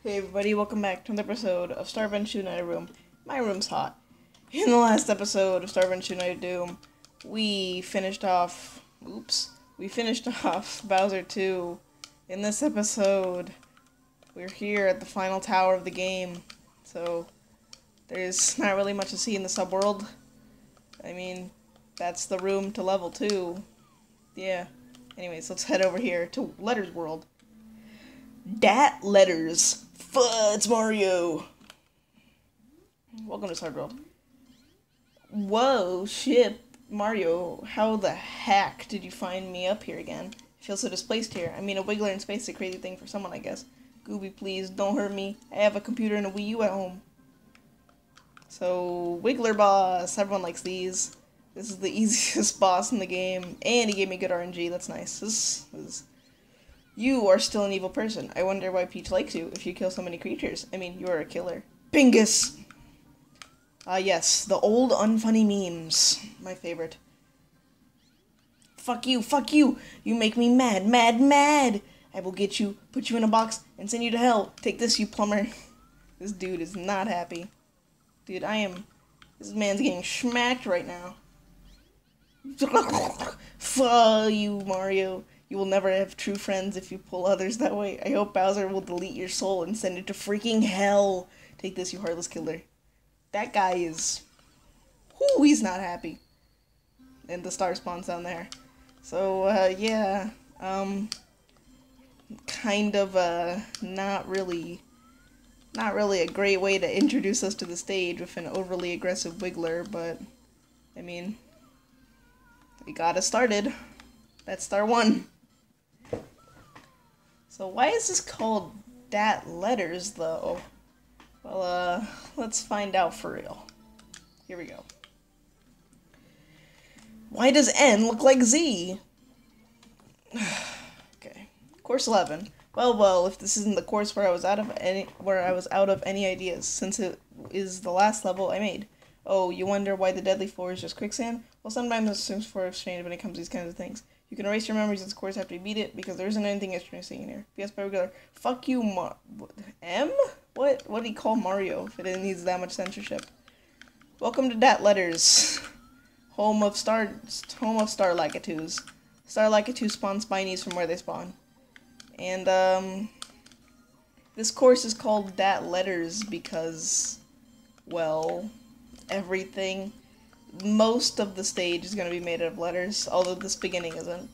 Hey everybody, welcome back to another episode of Starvin' Shooting at a Room. My room's hot. In the last episode of Starvin' Shooting at a Doom, we finished off Bowser 2. In this episode, we're here at the final tower of the game. So, there's not really much to see in the subworld. I mean, that's the room to level 2. Yeah. Anyways, let's head over here to Letters World. Dat Letters. It's Mario. Welcome to Sword World. Whoa, shit. Mario, how the heck did you find me up here again? I feel so displaced here. I mean, a wiggler in space is a crazy thing for someone, I guess. Gooby, please, don't hurt me. I have a computer and a Wii U at home. So, Wiggler Boss. Everyone likes these. This is the easiest boss in the game. And he gave me good RNG. That's nice. You are still an evil person. I wonder why Peach likes you if you kill so many creatures. I mean, you are a killer. Bingus! Yes, the old unfunny memes. My favorite. Fuck you, fuck you! You make me mad, mad, mad! I will get you, put you in a box, and send you to hell. Take this, you plumber. This dude is not happy. Dude, this man's getting smacked right now. Fuck you, Mario. You will never have true friends if you pull others that way. I hope Bowser will delete your soul and send it to freaking hell. Take this, you heartless killer. That guy is... he's not happy. And the star spawns down there. So, yeah. Kind of, not really a great way to introduce us to the stage with an overly aggressive Wiggler, but, I mean, we got us started. That's star 1. So why is this called Dat Letters, though? Well, let's find out for real. Here we go. Why does N look like Z? Okay. Course 11. Well, if this isn't the course where I was out of any ideas, since it is the last level I made. Oh, you wonder why the deadly floor is just quicksand? Well, sometimes it's just for exchange when it comes to these kinds of things. You can erase your memories of this course after you beat it, because there isn't anything interesting in here. P.S. by regular. Fuck you, M? What do you call Mario if it needs that much censorship? Welcome to Dat Letters. Home of Star Lakitus. Star Lakitus spawn spinies from where they spawn. And, this course is called Dat Letters because, well, most of the stage is going to be made out of letters, although this beginning isn't.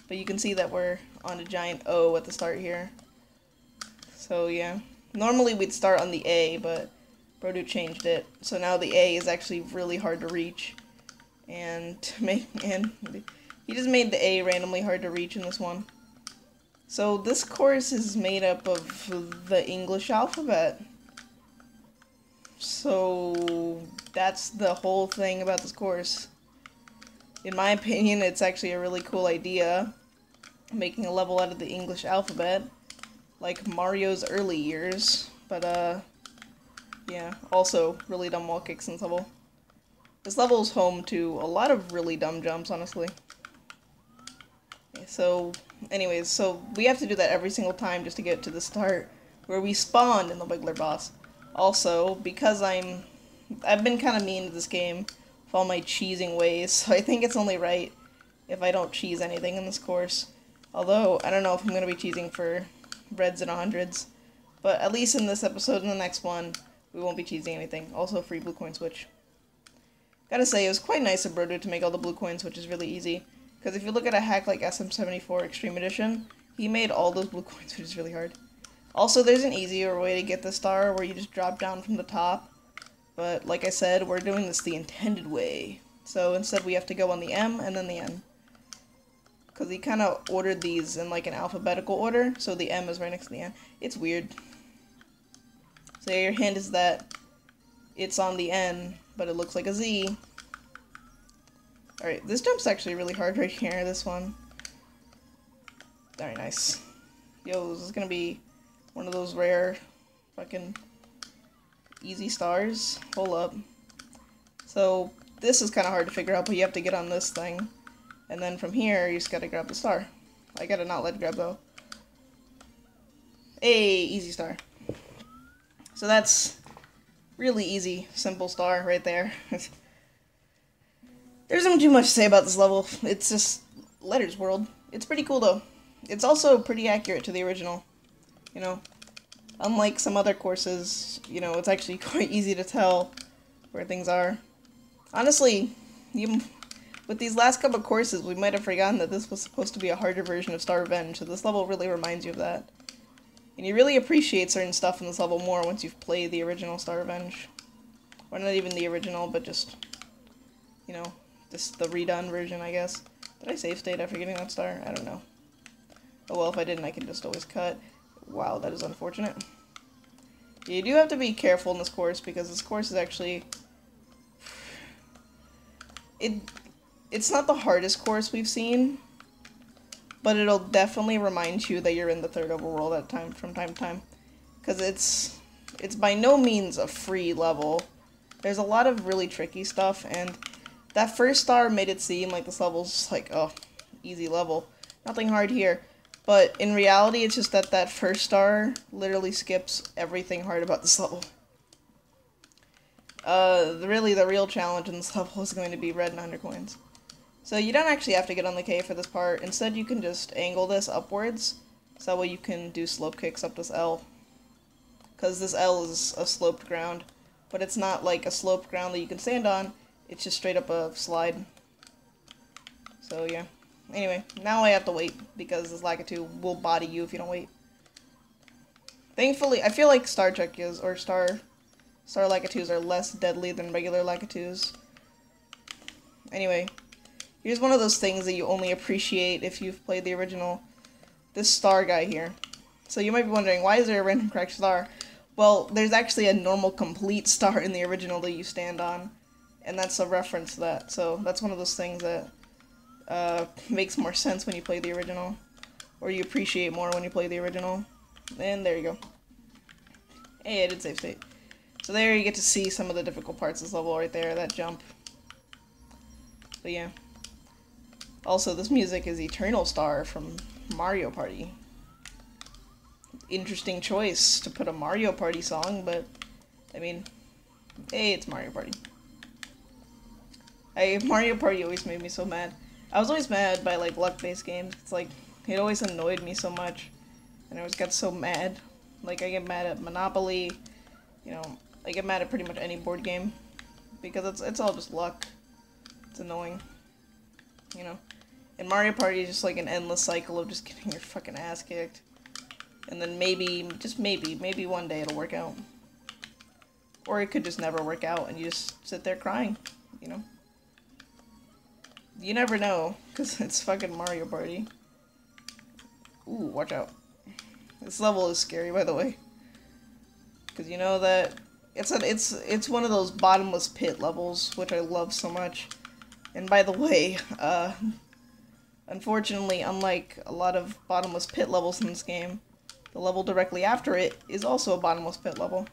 But you can see that we're on a giant O at the start here. So, yeah. Normally we'd start on the A, but Brodu changed it. So now the A is actually really hard to reach. And he just made the A randomly hard to reach in this one. So this course is made up of the English alphabet. So that's the whole thing about this course. In my opinion, it's actually a really cool idea, making a level out of the English alphabet, like Mario's early years, but yeah, also really dumb wall kicks in this level. This level is home to a lot of really dumb jumps, honestly. Okay, so, anyways, so we have to do that every single time just to get to the start, where we spawn in the Wiggler boss. Also, because I've been kind of mean to this game with all my cheesing ways, so I think it's only right if I don't cheese anything in this course. Although, I don't know if I'm going to be cheesing for reds and 100s. But at least in this episode and the next one, we won't be cheesing anything. Also, free blue coin switch. Gotta say, it was quite nice of Brodu to make all the blue coins, which is really easy. Because if you look at a hack like SM74 Extreme Edition, he made all those blue coins, which is really hard. Also, there's an easier way to get the star where you just drop down from the top. But, like I said, we're doing this the intended way. So, instead we have to go on the M and then the N. Because he kind of ordered these in, like, an alphabetical order, so the M is right next to the N. It's weird. So, your hint is that it's on the N, but it looks like a Z. Alright, this jump's actually really hard right here, this one. Very nice. Yo, this is gonna be one of those rare fucking easy stars. Hold up. So, this is kind of hard to figure out, but you have to get on this thing. And then from here, you just gotta grab the star. I gotta not let grab, though. Hey, easy star. So that's really easy, simple star right there. There isn't too much to say about this level. It's just Letters World. It's pretty cool though. It's also pretty accurate to the original. You know, unlike some other courses, you know, it's actually quite easy to tell where things are. Honestly, with these last couple courses, we might have forgotten that this was supposed to be a harder version of Star Revenge, so this level really reminds you of that. And you really appreciate certain stuff in this level more once you've played the original Star Revenge. Or not even the original, but just, you know, just the redone version, I guess. Did I save state after getting that star? I don't know. Oh well, if I didn't, I can just always cut. Wow, that is unfortunate. You do have to be careful in this course, because this course is actually... It's not the hardest course we've seen, but it'll definitely remind you that you're in the third overworld from time to time. Because it's by no means a free level. There's a lot of really tricky stuff, and that first star made it seem like this level's like, oh, easy level. Nothing hard here. But in reality, it's just that that first star literally skips everything hard about this level. The real challenge in this level is going to be red and 100 coins. So you don't actually have to get on the K for this part. Instead, you can just angle this upwards, so that way you can do slope kicks up this L. Because this L is a sloped ground, but it's not like a sloped ground that you can stand on. It's just straight up a slide. So yeah. Anyway, now I have to wait, because this Lakitu will body you if you don't wait. Thankfully, I feel like Star Czechas, or Star Lakitus are less deadly than regular Lakitus. Anyway, here's one of those things that you only appreciate if you've played the original. This star guy here. So you might be wondering, why is there a random cracked star? Well, there's actually a normal complete star in the original that you stand on. And that's a reference to that. So that's one of those things that makes more sense when you play the original. Or you appreciate more when you play the original. And there you go. Hey, I did save state. So there you get to see some of the difficult parts of this level right there, that jump. But yeah. Also, this music is Eternal Star from Mario Party. Interesting choice to put a Mario Party song, but, I mean, hey, it's Mario Party. Mario Party always made me so mad. I was always mad by, like, luck-based games. It's like, it always annoyed me so much. And I always got so mad. Like, I get mad at Monopoly, you know, I get mad at pretty much any board game. Because it's all just luck. It's annoying. You know? And Mario Party is just like an endless cycle of just getting your fucking ass kicked. And then maybe, just maybe one day it'll work out. Or it could just never work out and you just sit there crying, you know? You never know, because it's fucking Mario Party. Ooh, watch out. This level is scary, by the way. Because you know that it's one of those bottomless pit levels, which I love so much. And by the way, unfortunately, unlike a lot of bottomless pit levels in this game, the level directly after it is also a bottomless pit level.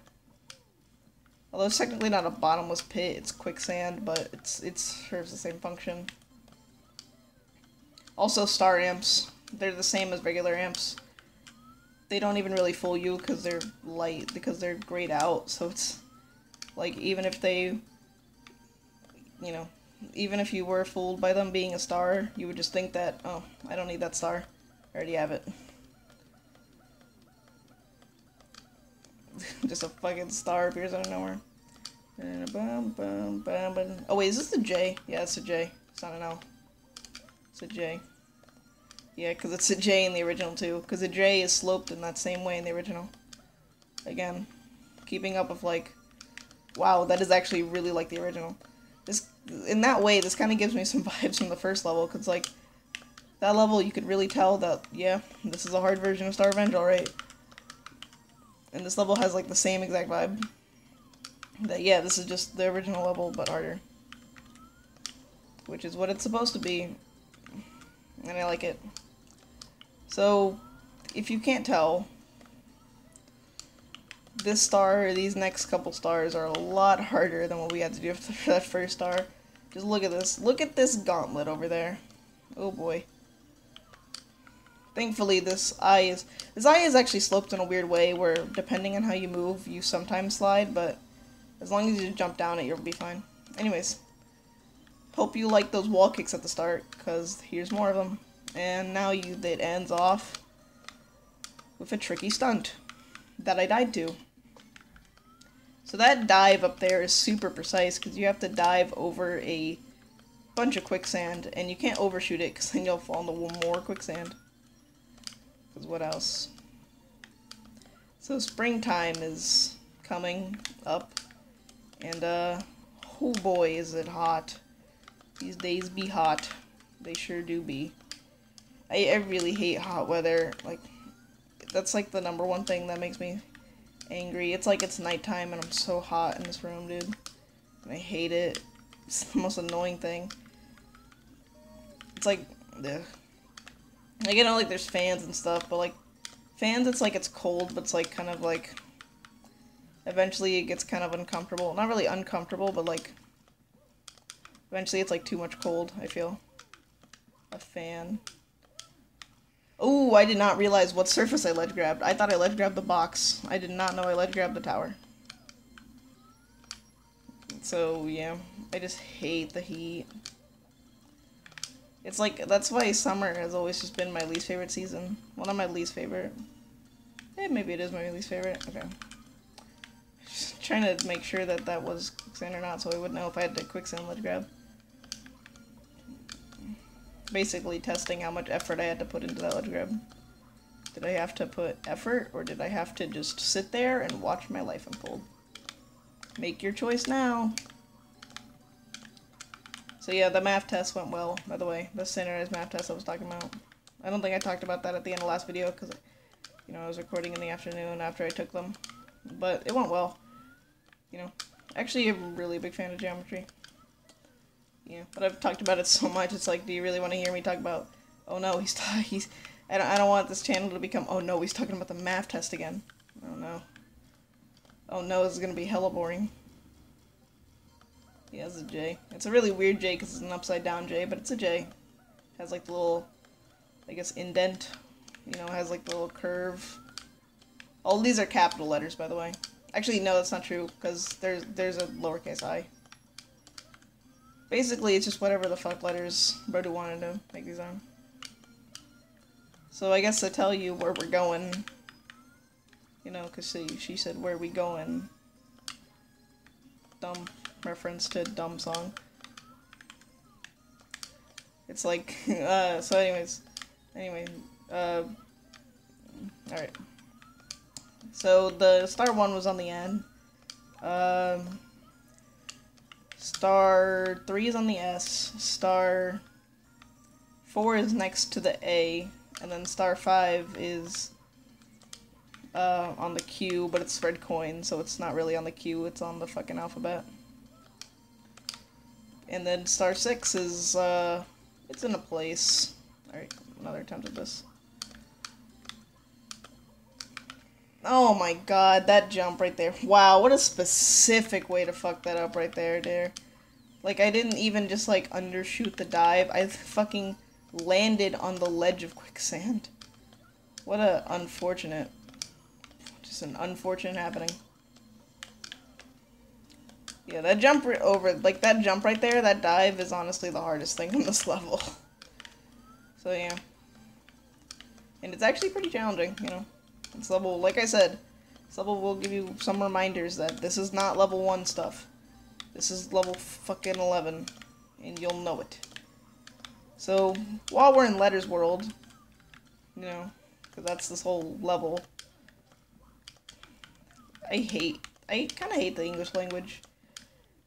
Although it's technically not a bottomless pit, it's quicksand, but it serves the same function. Also, star amps. They're the same as regular amps. They don't even really fool you because they're light, because they're grayed out, so it's like, even if they, you know, even if you were fooled by them being a star, you would just think that, oh, I don't need that star. I already have it. Just a fucking star appears out of nowhere. Oh wait, is this the J? Yeah, it's a J. It's not an L. It's a J. Yeah, because it's a J in the original too. Because the J is sloped in that same way in the original. Again, keeping up with like, wow, that is actually really like the original. This, in that way, this kind of gives me some vibes from the first level. Because like, that level you could really tell that, yeah, this is a hard version of Star Revenge, alright. And this level has like the same exact vibe. That, yeah, this is just the original level, but harder. Which is what it's supposed to be. And I like it. So, if you can't tell, this star, or these next couple stars, are a lot harder than what we had to do for that first star. Just look at this. Look at this gauntlet over there. Oh boy. Thankfully, this eye is actually sloped in a weird way where, depending on how you move, you sometimes slide, but as long as you jump down it, you'll be fine. Anyways, hope you like those wall kicks at the start, because here's more of them. And now it ends off with a tricky stunt that I died to. So that dive up there is super precise, because you have to dive over a bunch of quicksand, and you can't overshoot it, because then you'll fall into more quicksand. Because what else? So springtime is coming up, and oh boy is it hot. These days be hot. They sure do be. I really hate hot weather. Like, that's like the #1 thing that makes me angry. It's like it's nighttime and I'm so hot in this room, dude. And I hate it. It's the most annoying thing. It's like, ugh. Like, I know, like, there's fans and stuff, but, like, fans, it's like it's cold, but it's, like, kind of, like, eventually it gets kind of uncomfortable. Not really uncomfortable, but, like, eventually it's, like, too much cold, I feel. A fan. Oh, I did not realize what surface I ledge grabbed. I thought I ledge grabbed the box. I did not know I ledge grabbed the tower. So, yeah. I just hate the heat. It's like, that's why summer has always just been my least favorite season. Well, not my least favorite. Maybe it is my least favorite. Okay. Just trying to make sure that that was quicksand or not, so I would know if I had to quicksand ledge grab. Basically testing how much effort I had to put into that ledge grab. Did I have to put effort, or did I have to just sit there and watch my life unfold? Make your choice now. So yeah, the math test went well, by the way. The standardized math test I was talking about. I don't think I talked about that at the end of the last video, because, you know, I was recording in the afternoon after I took them. But it went well. You know, actually I'm a really big fan of geometry. Yeah, but I've talked about it so much, it's like, do you really want to hear me talk about, oh no, I don't want this channel to become, oh no, he's talking about the math test again. Oh no. Oh no, this is gonna be hella boring. Yeah, it's a J. It's a really weird J because it's an upside down J, but it's a J. It has like the little, I guess, indent. You know, it has like the little curve. All these are capital letters, by the way. Actually, no, that's not true, because there's a lowercase I. Basically, it's just whatever the fuck letters Brodu wanted to make these on. So I guess to tell you where we're going, you know, because she said, where we going? Dumb reference to dumb song. It's like, so anyway, alright. So the star 1 was on the end. Star 3 is on the S. Star 4 is next to the A. And then star 5 is on the Q, but it's red coin, so it's not really on the Q, it's on the fucking alphabet. And then star 6 is, it's in a place. Alright, another attempt at this. Oh my god, that jump right there. Wow, what a specific way to fuck that up right there. Like, I didn't even just, like, undershoot the dive. I fucking landed on the ledge of quicksand. What a unfortunate, just an unfortunate happening. Yeah, that jump over, like, that jump right there, that dive is honestly the hardest thing on this level. So, yeah. And it's actually pretty challenging, you know. This level, like I said, this level will give you some reminders that this is not level 1 stuff. This is level fucking 11, and you'll know it. So, while we're in Letters World, you know, because that's this whole level, I kind of hate the English language.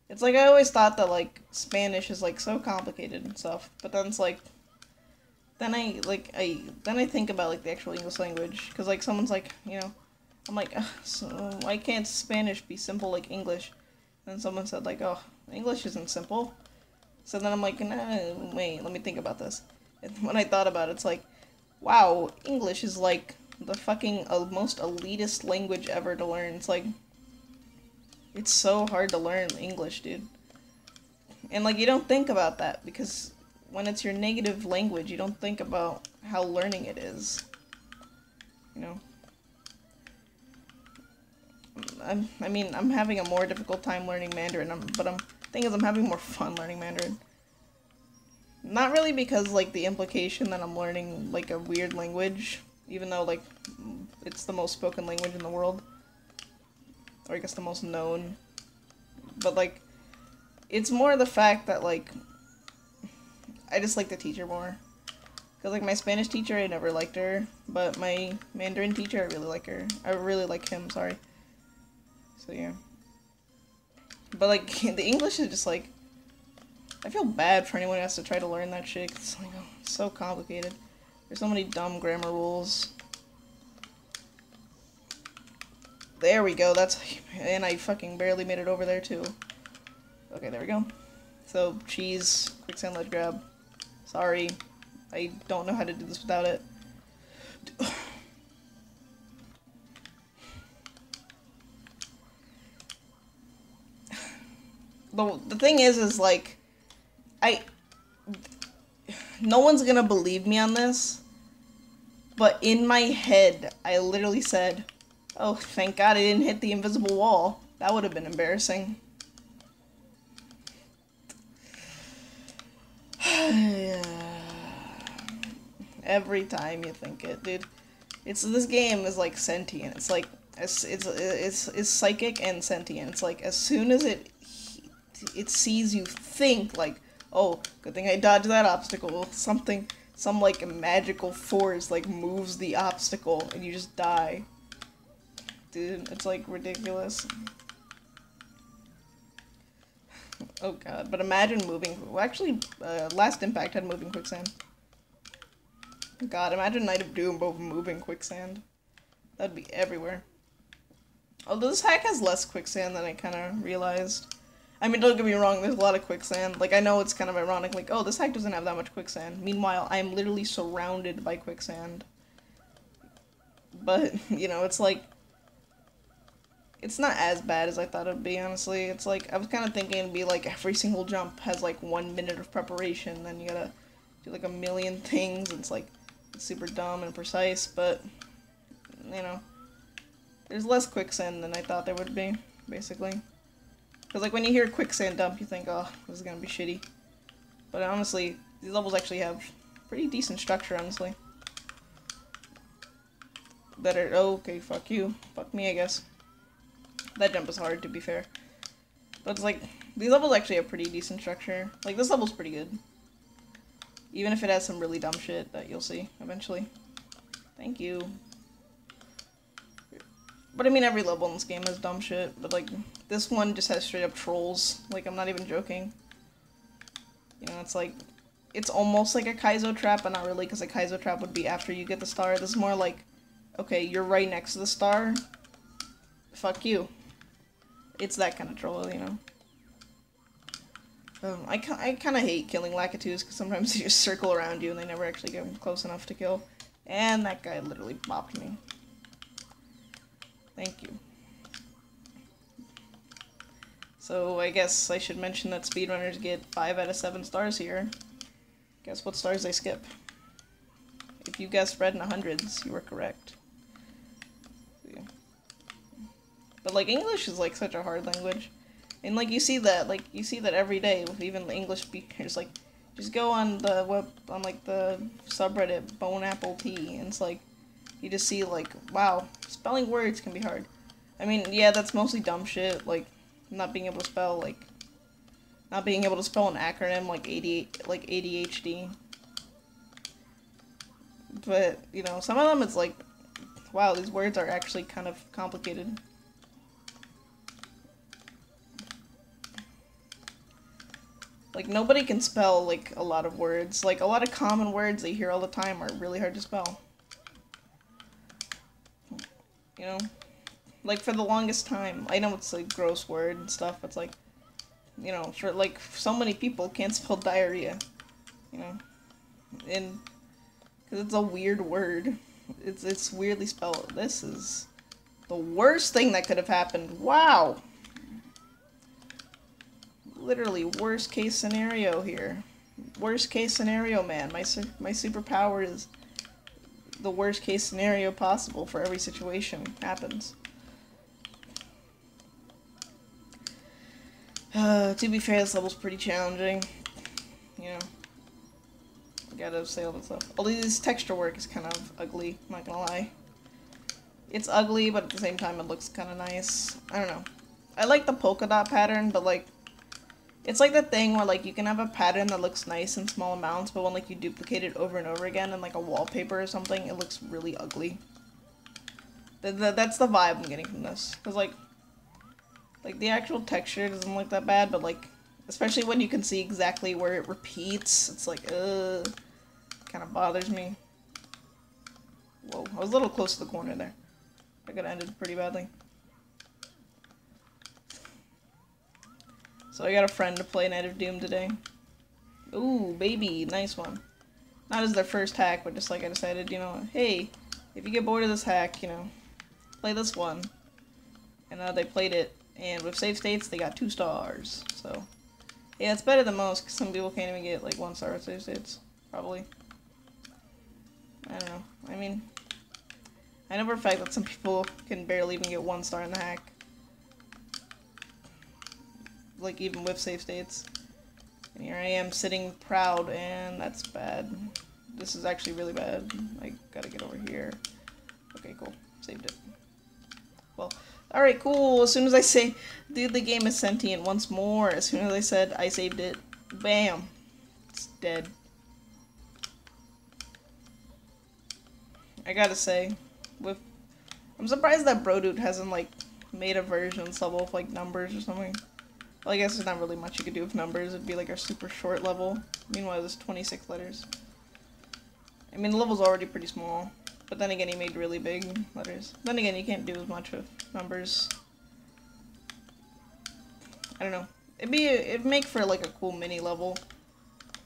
It's like, I always thought that, like, Spanish is, like, so complicated and stuff, but then it's like, then I think about, like, the actual English language, because, like, someone's like, you know, I'm like, so why can't Spanish be simple like English? And someone said, like, oh, English isn't simple. So then I'm like, nah, wait, let me think about this. And when I thought about it, it's like, wow, English is, like, the fucking most elitist language ever to learn. It's like, it's so hard to learn English, dude. And, like, you don't think about that, because when it's your native language, you don't think about how learning it is. You know? I mean, I'm having a more difficult time learning Mandarin, thing is, I'm having more fun learning Mandarin. Not really because, like, the implication that I'm learning, like, a weird language, even though, like, it's the most spoken language in the world. Or I guess the most known. But, like, it's more the fact that, like, I just like the teacher more. Because, like, my Spanish teacher, I never liked her. But my Mandarin teacher, I really like her. I really like him, sorry. So, yeah. But, like, the English is just, like, I feel bad for anyone who has to try to learn that shit. It's, like, oh, it's so complicated. There's so many dumb grammar rules. There we go, that's, and I fucking barely made it over there, too. Okay, there we go. So, cheese, quicksand ledge grab. Sorry, I don't know how to do this without it. The thing is like, no one's gonna believe me on this, but in my head, I literally said, oh, thank God I didn't hit the invisible wall. That would have been embarrassing. Every time you think it, dude. This game is like sentient. It's like, it's psychic and sentient. It's like, as soon as it sees you think, like, oh, good thing I dodged that obstacle. Some like magical force like moves the obstacle and you just die. Dude, it's like ridiculous. Oh god, but imagine moving. Well, actually, Last Impact had moving quicksand. God, imagine Night of Doom both moving quicksand. That'd be everywhere. Although this hack has less quicksand than I kind of realized. I mean, don't get me wrong, there's a lot of quicksand. Like, I know it's kind of ironic, like, oh, this hack doesn't have that much quicksand. Meanwhile, I'm literally surrounded by quicksand. But, you know, it's like, it's not as bad as I thought it would be, honestly. It's like, I was kind of thinking it'd be like every single jump has like 1 minute of preparation, then you gotta do like a million things, and it's like, it's super dumb and precise, but, you know, there's less quicksand than I thought there would be, basically. Because, like, when you hear quicksand dump, you think, oh, this is gonna be shitty. But honestly, these levels actually have pretty decent structure, honestly. Better, oh, okay, fuck you. Fuck me, I guess. That jump is hard, to be fair. But it's like, these levels actually have pretty decent structure. Like, this level's pretty good. Even if it has some really dumb shit that you'll see, eventually. Thank you. But I mean, every level in this game has dumb shit, but like, this one just has straight up trolls. Like, I'm not even joking. You know, it's like, it's almost like a Kaizo trap, but not really, because a Kaizo trap would be after you get the star. This is more like, okay, you're right next to the star. Fuck you. It's that kind of troll, you know. I kind of hate killing Lakitus, because sometimes they just circle around you and they never actually get close enough to kill. And that guy literally bopped me. Thank you. So I guess I should mention that speedrunners get 5 out of 7 stars here. Guess what stars they skip? If you guessed red in the hundreds, you were correct. Yeah. But like, English is like such a hard language. And like, you see that every day with even the English speakers. Like, just go on the web, on like the subreddit Bone Apple Tea, and it's like, you just see like, wow, spelling words can be hard. I mean, yeah, that's mostly dumb shit, like not being able to spell an acronym like ADHD. But, you know, some of them it's like, wow, these words are actually kind of complicated. Like, nobody can spell, like, a lot of words. Like, a lot of common words that you hear all the time are really hard to spell. You know? Like, for the longest time, I know it's, like, gross word and stuff, but it's like, you know, for, like, so many people can't spell diarrhea. You know? And, because it's a weird word. It's weirdly spelled. This is the worst thing that could have happened. Wow! Literally, worst case scenario here. Worst case scenario, man. My superpower is the worst case scenario possible for every situation happens. To be fair, this level's pretty challenging. You know, I gotta say all that stuff. Although this texture work is kind of ugly, I'm not gonna lie. It's ugly, but at the same time it looks kind of nice. I don't know. I like the polka dot pattern, but like, it's like the thing where like you can have a pattern that looks nice in small amounts, but when like you duplicate it over and over again in like a wallpaper or something, it looks really ugly. That's the vibe I'm getting from this. Cause like the actual texture doesn't look that bad, but like, especially when you can see exactly where it repeats, it's like, kind of bothers me. Whoa, I was a little close to the corner there. I could have ended pretty badly. So I got a friend to play Night of Doom today. Ooh, baby, nice one. Not as their first hack, but just like I decided, you know, hey, if you get bored of this hack, you know, play this one. And they played it, and with save states, they got 2 stars. So, yeah, it's better than most, because some people can't even get, like, 1 star with save states. Probably. I don't know. I mean, I know for a fact that some people can barely even get 1 star in the hack. Like, even with save states. And here I am sitting proud, and that's bad. This is actually really bad. I gotta get over here. Okay, cool. Saved it. Well, alright, cool. As soon as I say, dude, the game is sentient once more. As soon as I said I saved it, bam. It's dead. I gotta say, I'm surprised that Brodude hasn't, like, made a version of this level with, like, numbers or something. Well, I guess there's not really much you could do with numbers. It'd be, like, a super short level. Meanwhile, there's 26 letters. I mean, the level's already pretty small. But then again, he made really big letters. Then again, you can't do as much with numbers. I don't know. It'd make for, like, a cool mini level.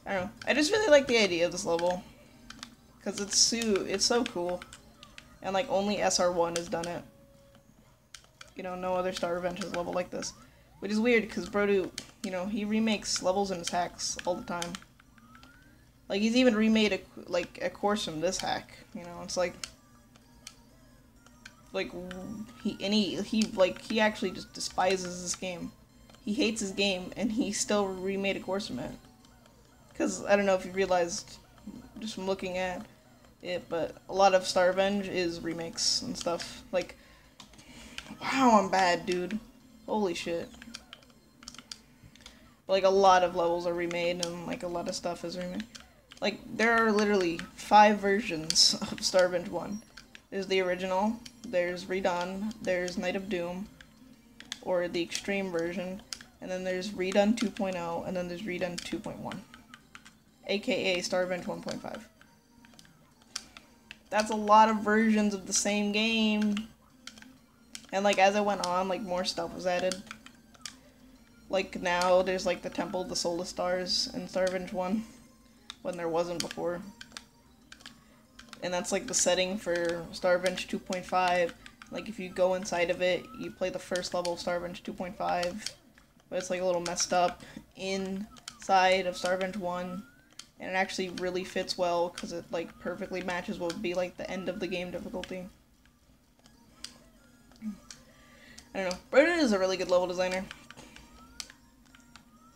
I don't know. I just really like the idea of this level. Because it's so cool. And, like, only SR1 has done it. You know, no other Star Revenge has a level like this. Which is weird, because Brodu, you know, he remakes levels in his hacks all the time. Like, he's even remade a course from this hack. You know, it's like he actually just despises this game. He hates his game, and he still remade a course from it. Because, I don't know if you realized, just from looking at it, but a lot of Star Revenge is remakes and stuff. Like, wow, I'm bad, dude. Holy shit. Like, a lot of levels are remade, and, like, a lot of stuff is remade. Like, there are literally 5 versions of Star Revenge 1. There's the original, there's Redone, there's Night of Doom, or the extreme version, and then there's Redone 2.0, and then there's Redone 2.1. AKA Star Revenge 1.5. That's a lot of versions of the same game. And, like, as it went on, like, more stuff was added. Like, now there's, like, the Temple of the Soulless Stars in Star Revenge 1. When there wasn't before. And that's like the setting for Star Revenge 2.5. Like if you go inside of it, you play the first level of Star Revenge 2.5. But it's like a little messed up inside of Star Revenge 1. And it actually really fits well because it like perfectly matches what would be like the end of the game difficulty. I don't know. Broden is a really good level designer.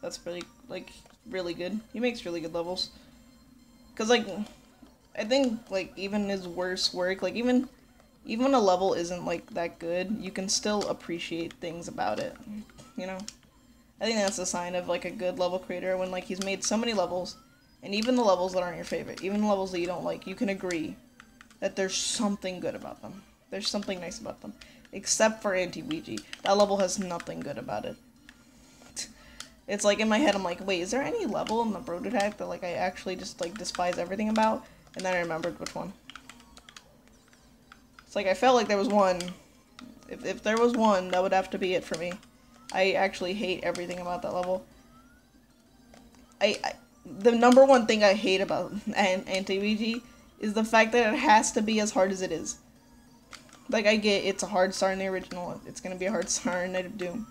That's really, like, really good. He makes really good levels. Because, like, I think, like, even his worst work, like, even when a level isn't, like, that good, you can still appreciate things about it, you know? I think that's a sign of, like, a good level creator, when, like, he's made so many levels, and even the levels that aren't your favorite, even the levels that you don't like, you can agree that there's something good about them. There's something nice about them. Except for Anti-Ouija. That level has nothing good about it. It's like, in my head, I'm like, wait, is there any level in the Broden hack that, like, I actually just, like, despise everything about? And then I remembered which one. It's like, I felt like there was one. If there was one, that would have to be it for me. I actually hate everything about that level. The number one thing I hate about Anti-Ouija is the fact that it has to be as hard as it is. Like, I get it's a hard star in the original. It's gonna be a hard star in Night of Doom.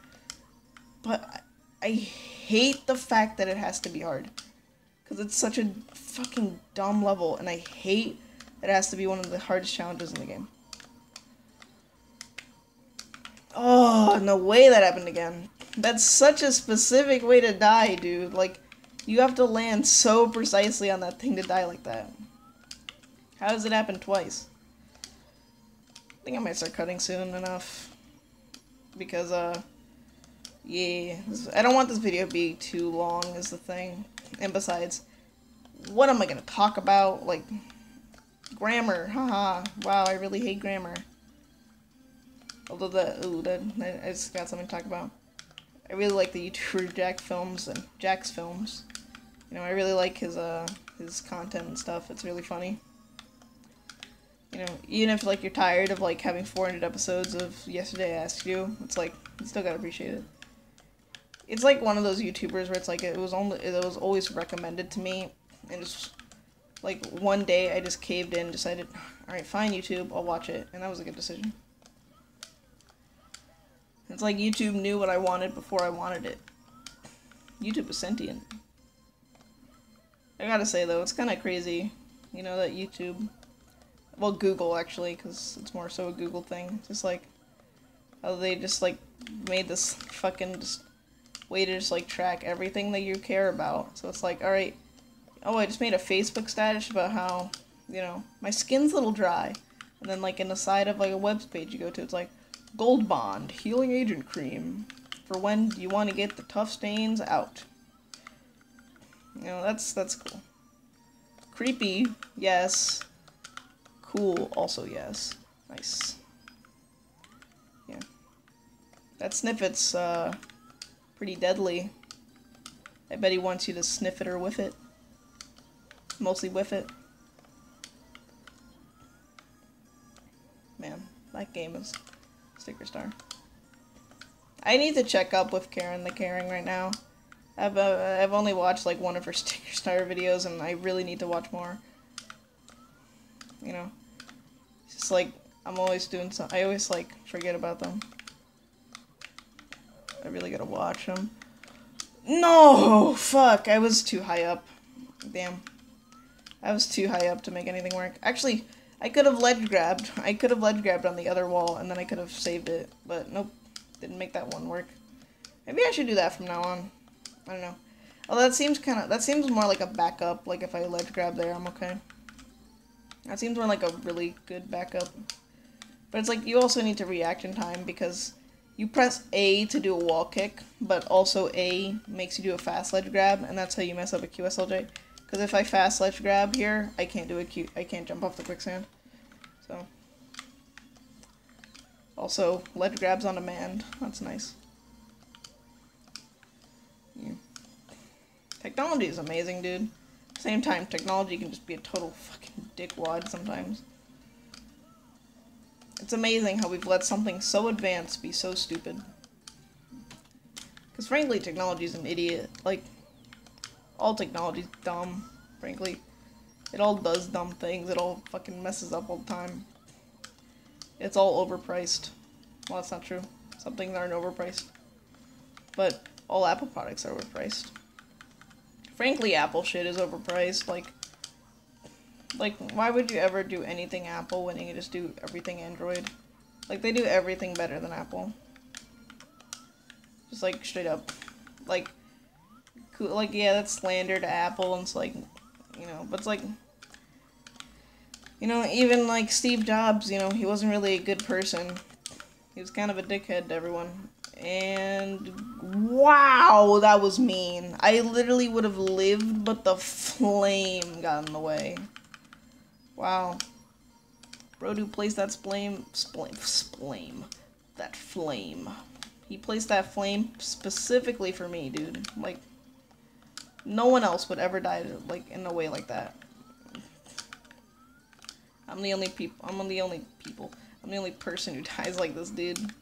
But I hate the fact that it has to be hard. Because it's such a fucking dumb level. And I hate it has to be one of the hardest challenges in the game. Oh, no way that happened again. That's such a specific way to die, dude. Like, you have to land so precisely on that thing to die like that. How does it happen twice? I think I might start cutting soon enough. Because, yeah. I don't want this video to be too long is the thing. And besides, what am I gonna talk about? Like, grammar. Haha. Wow, I really hate grammar. Although I just got something to talk about. I really like the YouTuber Jack's films. You know, I really like his content and stuff. It's really funny. You know, even if like you're tired of like having 400 episodes of Yesterday I Asked You, it's like you still gotta appreciate it. It's like one of those YouTubers where it's like it was always recommended to me, and it's like one day I just caved in, decided, all right, fine YouTube, I'll watch it, and that was a good decision. It's like YouTube knew what I wanted before I wanted it. YouTube is sentient. I gotta say though, it's kind of crazy, you know, that YouTube, well, Google actually, because it's more so a Google thing, just like how they just like made this fucking just way to just like track everything that you care about. So it's like, alright, oh, I just made a Facebook status about how, you know, my skin's a little dry, and then like in the side of like a web page you go to, it's like Gold Bond Healing Agent Cream for when you want to get the tough stains out. You know, that's cool. Creepy, yes. Cool, also yes. Nice. Yeah. That sniffet's pretty deadly. I bet he wants you to sniff it or whiff it. Mostly whiff it. Man, that game is sticker star. I need to check up with Karen the Caring right now. I've only watched like one of her sticker star videos, and I really need to watch more. You know, it's just like I'm always doing something. I always like forget about them. I really gotta watch them. No, fuck! I was too high up. Damn, I was too high up to make anything work. Actually, I could have ledge grabbed. I could have ledge grabbed on the other wall, and then I could have saved it. But nope, didn't make that one work. Maybe I should do that from now on. I don't know. Oh, that seems more like a backup. Like if I ledge grab there, I'm okay. That seems more like a really good backup. But it's like you also need to reaction time because you press A to do a wall kick, but also A makes you do a fast ledge grab, and that's how you mess up a QSLJ. Because if I fast ledge grab here, I can't do I can't jump off the quicksand. So also ledge grabs on demand. That's nice. Yeah. Technology is amazing, dude. Same time, technology can just be a total fucking dickwad sometimes. It's amazing how we've let something so advanced be so stupid. Because frankly, technology's an idiot. Like, all technology's dumb, frankly. It all does dumb things. It all fucking messes up all the time. It's all overpriced. Well, that's not true. Some things aren't overpriced. But all Apple products are overpriced. Frankly, Apple shit is overpriced. Like, why would you ever do anything Apple when you can just do everything Android? Like, they do everything better than Apple. Just, like, straight up. Like, cool, like, yeah, that's slander to Apple, and it's like, you know, but it's like, you know, even, like, Steve Jobs, you know, he wasn't really a good person. He was kind of a dickhead to everyone. And, wow, that was mean. I literally would have lived, but the flame got in the way. Wow. Brodu placed that that flame. He placed that flame specifically for me, dude. Like, no one else would ever die, like, in a way like that. I'm the only person who dies like this, dude.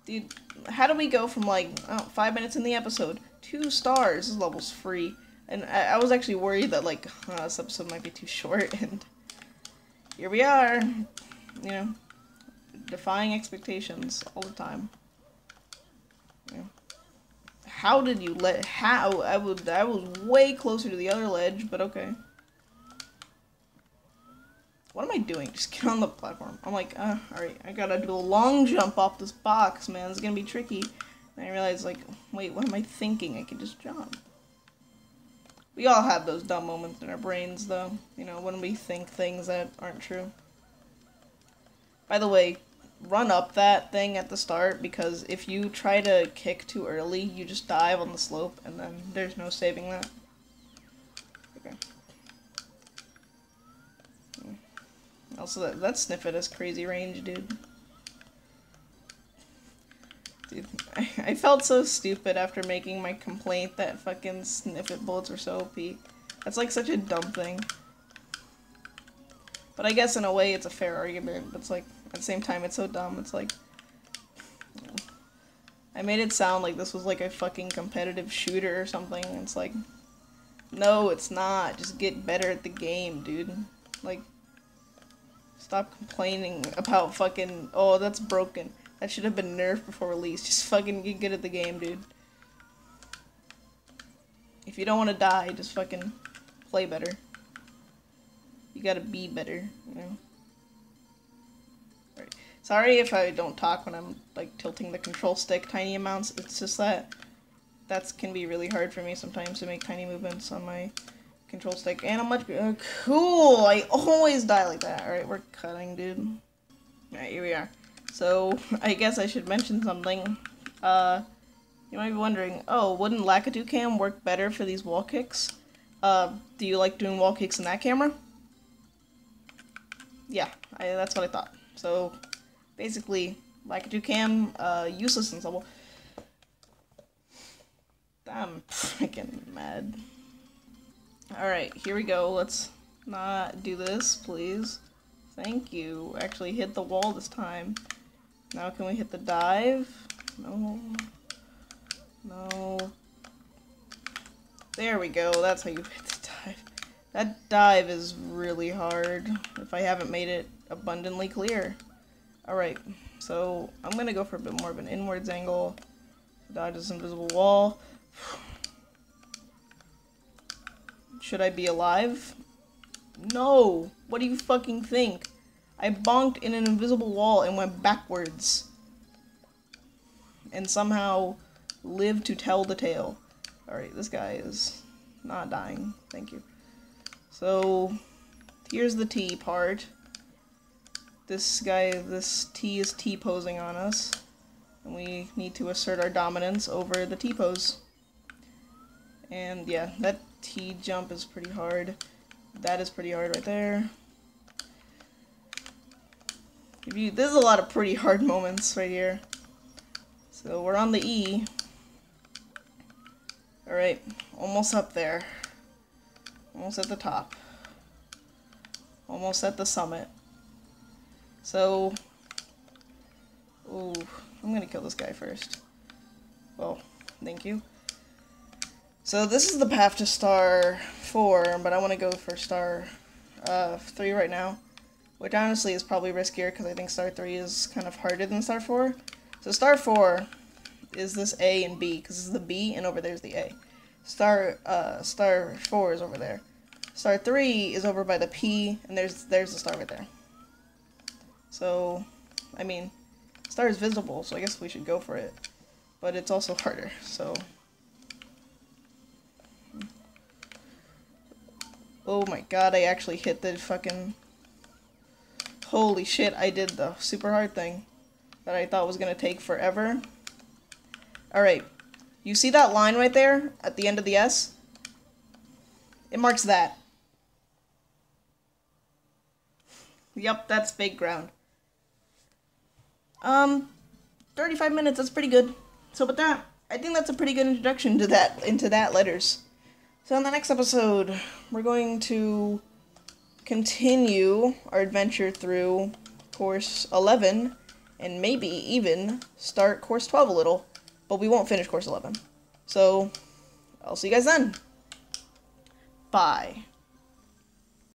Dude, how do we go from, like, 5 minutes in the episode, 2 stars, this level's free, and I was actually worried that, like, this episode might be too short, and here we are, you know, defying expectations all the time. Yeah. How did you I was way closer to the other ledge, but okay. What am I doing? Just get on the platform. I'm like, alright, I gotta do a long jump off this box, man. It's gonna be tricky. And I realized, like, wait, what am I thinking? I can just jump. We all have those dumb moments in our brains, though. You know, when we think things that aren't true. By the way, run up that thing at the start, because if you try to kick too early, you just dive on the slope, and then there's no saving that. Okay. Also, that Sniffit has crazy range, dude. Dude, I felt so stupid after making my complaint that fucking Sniffit bullets were so OP. That's like such a dumb thing. But I guess in a way it's a fair argument, but it's like, at the same time it's so dumb, it's like... You know, I made it sound like this was like a fucking competitive shooter or something, and it's like... No, it's not. Just get better at the game, dude. Like... Stop complaining about fucking, oh, that's broken. That should have been nerfed before release. Just fucking get good at the game, dude. If you don't want to die, just fucking play better. You gotta be better, you know? Alright. Sorry if I don't talk when I'm, like, tilting the control stick tiny amounts. It's just that can be really hard for me sometimes to make tiny movements on my control stick. And I'm much cool. I always die like that. Alright, we're cutting, dude. Alright, here we are. So, I guess I should mention something. You might be wondering, oh, wouldn't Lakitu cam work better for these wall kicks? Do you like doing wall kicks in that camera? Yeah, that's what I thought. So, basically, Lakitu cam, useless in Subble. I'm freaking mad. Alright, here we go. Let's not do this, please. Thank you. Actually hit the wall this time. Now can we hit the dive? No. No. There we go. That's how you hit the dive. That dive is really hard, if I haven't made it abundantly clear. Alright, so I'm gonna go for a bit more of an inwards angle. Dodge this invisible wall. Should I be alive? No! What do you fucking think? I bonked in an invisible wall and went backwards. And somehow lived to tell the tale. Alright, this guy is not dying. Thank you. So, here's the T part. This T is T-posing on us. And we need to assert our dominance over the T-pose. And yeah, that T jump is pretty hard. That is pretty hard right there. There's a lot of pretty hard moments right here. So we're on the E. Alright, almost up there. Almost at the top. Almost at the summit. So, ooh, I'm gonna kill this guy first. Well, thank you. So this is the path to star 4, but I want to go for star 3 right now. Which honestly is probably riskier because I think star 3 is kind of harder than star 4. So star 4 is this A and B, because this is the B and over there's the A. Star 4 is over there. Star 3 is over by the P, and there's the star right there. So, I mean, star is visible, so I guess we should go for it. But it's also harder, so... Oh my god, I actually hit the fucking... Holy shit, I did the super hard thing that I thought was gonna take forever. Alright, you see that line right there at the end of the S? It marks that. Yep, that's big ground. 35 minutes, that's pretty good. So with that, I think that's a pretty good introduction to that, into that letters. So in the next episode, we're going to continue our adventure through course 11, and maybe even start course 12 a little, but we won't finish course 11. So, I'll see you guys then. Bye.